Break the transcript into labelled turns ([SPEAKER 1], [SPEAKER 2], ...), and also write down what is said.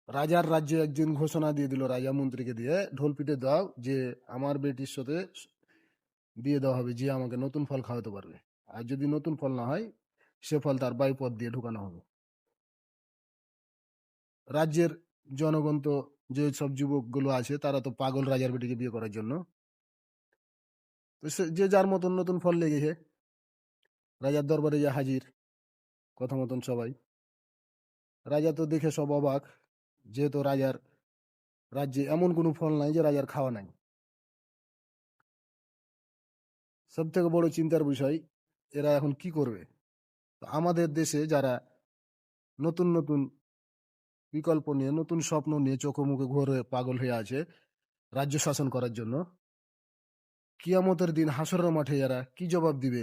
[SPEAKER 1] রাজার রাজ্যে একদিন ঘোষণা দিয়ে দিল, রাজা মন্ত্রীকে দিয়ে ঢোল পিটে দাও যে আমার বেটির সাথে বিয়ে দেওয়া হবে, যে আমাকে নতুন ফল খাওয়াতে পারবে। আর যদি নতুন ফল না হয়, সে ফল তার বায়ুপথ দিয়ে ঢুকানো হবে। রাজ্যের জনগণ তো, যে সব যুবকগুলো আছে তারা তো পাগল রাজার বেটিকে বিয়ে করার জন্য। তো যে যার মতন নতুন ফল লেগেছে, রাজার দরবারে যে হাজির কথা মতন সবাই। রাজা তো দেখে সব অবাক, যেহেতু রাজার রাজ্যে এমন কোনো ফল নাই যে রাজার খাওয়া নাই। সব থেকে বড় চিন্তার বিষয়, এরা এখন কি করবে। তো আমাদের দেশে যারা নতুন নতুন বিকল্প নিয়ে, নতুন স্বপ্ন নিয়ে চোখে মুখে ঘুরে পাগল হয়ে আছে রাজ্য শাসন করার জন্য, কিয়ামতের দিন হাসরের মাঠে এরা কি জবাব দিবে